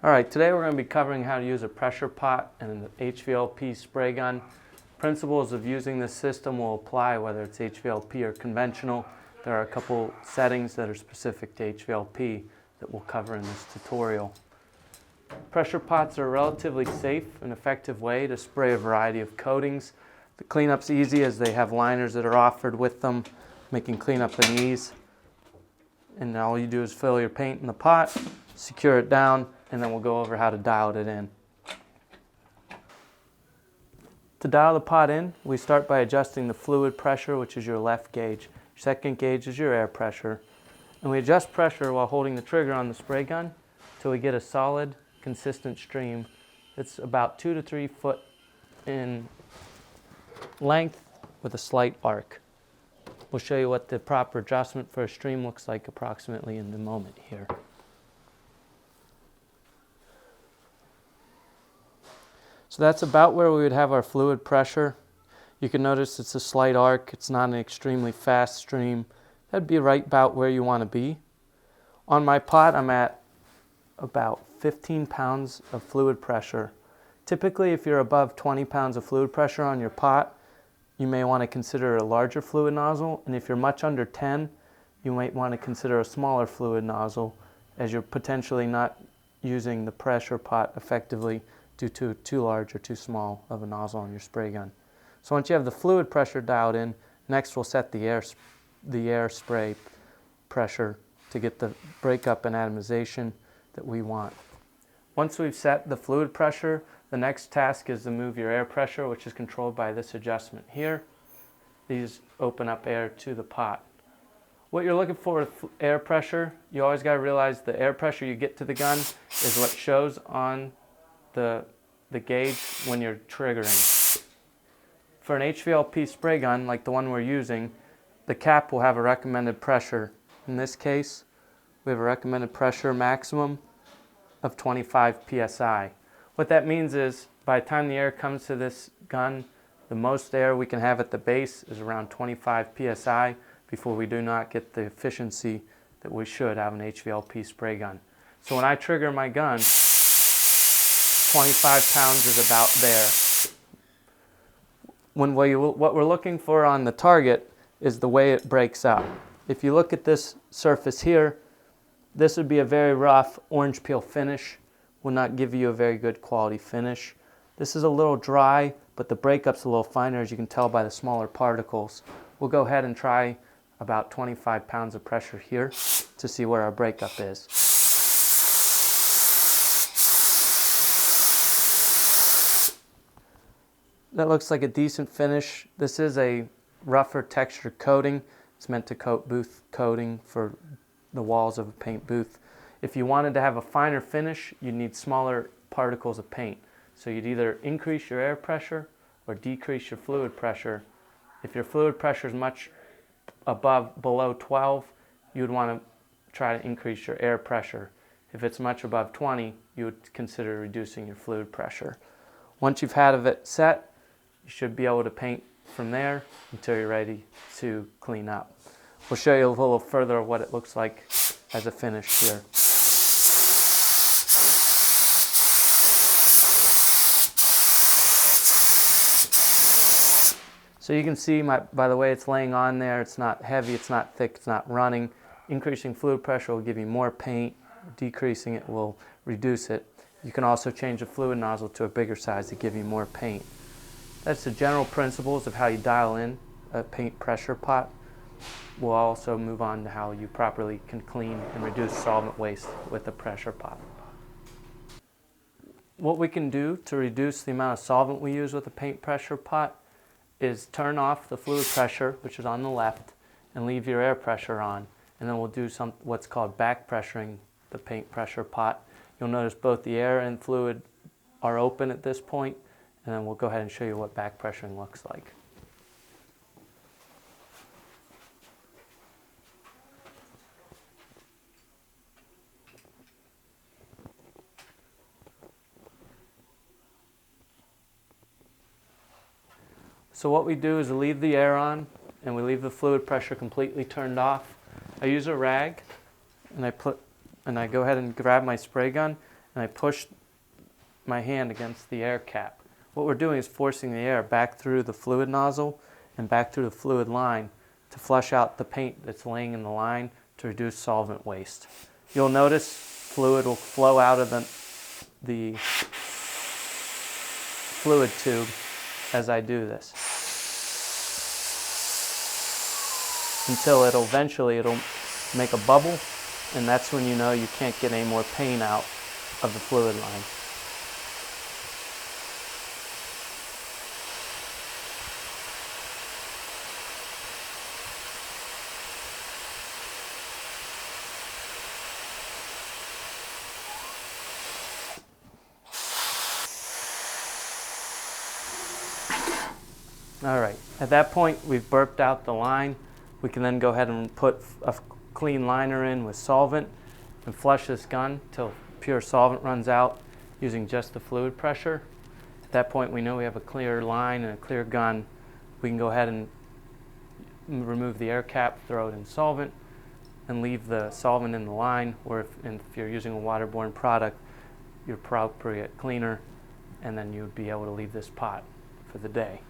Alright, today we're going to be covering how to use a pressure pot and an HVLP spray gun. Principles of using this system will apply whether it's HVLP or conventional. There are a couple settings that are specific to HVLP that we'll cover in this tutorial. Pressure pots are a relatively safe and effective way to spray a variety of coatings. The cleanup's easy as they have liners that are offered with them, making cleanup an ease. And all you do is fill your paint in the pot, secure it down, and then we'll go over how to dial it in. To dial the pot in, we start by adjusting the fluid pressure, which is your left gauge. Your second gauge is your air pressure. And we adjust pressure while holding the trigger on the spray gun until we get a solid, consistent stream that's about 2 to 3 foot in length with a slight arc. We'll show you what the proper adjustment for a stream looks like approximately in a moment here. So that's about where we would have our fluid pressure. You can notice it's a slight arc. It's not an extremely fast stream. That'd be right about where you want to be. On my pot, I'm at about 15 pounds of fluid pressure. Typically, if you're above 20 pounds of fluid pressure on your pot, you may want to consider a larger fluid nozzle. And if you're much under 10, you might want to consider a smaller fluid nozzle, as you're potentially not using the pressure pot effectively due to too large or too small of a nozzle on your spray gun. So once you have the fluid pressure dialed in, next we'll set the air spray pressure to get the breakup and atomization that we want. Once we've set the fluid pressure, the next task is to move your air pressure, which is controlled by this adjustment here. These open up air to the pot. What you're looking for with air pressure, you always got to realize the air pressure you get to the gun is what shows on the gauge when you're triggering. For an HVLP spray gun like the one we're using, the cap will have a recommended pressure. In this case, we have a recommended pressure maximum of 25 psi. What that means is by the time the air comes to this gun, the most air we can have at the base is around 25 psi before we do not get the efficiency that we should have an HVLP spray gun. So when I trigger my gun, 25 pounds is about there. What we're looking for on the target is the way it breaks up. If you look at this surface here, this would be a very rough orange peel finish, will not give you a very good quality finish. This is a little dry, but the breakup's a little finer, as you can tell by the smaller particles. We'll go ahead and try about 25 pounds of pressure here to see where our breakup is. That looks like a decent finish. This is a rougher texture coating. It's meant to coat booth coating for the walls of a paint booth. If you wanted to have a finer finish, you'd need smaller particles of paint. So you'd either increase your air pressure or decrease your fluid pressure. If your fluid pressure is much below 12, you would want to try to increase your air pressure. If it's much above 20, you would consider reducing your fluid pressure. Once you've had it set, you should be able to paint from there until you're ready to clean up. We'll show you a little further what it looks like as a finish here. So you can see by the way it's laying on there, it's not heavy, it's not thick, it's not running. Increasing fluid pressure will give you more paint. Decreasing it will reduce it. You can also change the fluid nozzle to a bigger size to give you more paint. That's the general principles of how you dial in a paint pressure pot. We'll also move on to how you properly can clean and reduce solvent waste with a pressure pot. What we can do to reduce the amount of solvent we use with a paint pressure pot is turn off the fluid pressure, which is on the left, and leave your air pressure on. And then we'll do what's called back pressuring the paint pressure pot. You'll notice both the air and fluid are open at this point, and then we'll go ahead and show you what back pressuring looks like. So what we do is we leave the air on and we leave the fluid pressure completely turned off. I use a rag and I go ahead and grab my spray gun and I push my hand against the air cap. What we're doing is forcing the air back through the fluid nozzle and back through the fluid line to flush out the paint that's laying in the line to reduce solvent waste. You'll notice fluid will flow out of the fluid tube as I do this, until eventually it'll make a bubble, and that's when you know you can't get any more paint out of the fluid line. All right, at that point we've burped out the line. We can then go ahead and put a clean liner in with solvent and flush this gun till pure solvent runs out using just the fluid pressure. At that point we know we have a clear line and a clear gun. We can go ahead and remove the air cap, throw it in solvent, and leave the solvent in the line, or if you're using a waterborne product, your appropriate cleaner, and then you'd be able to leave this pot for the day.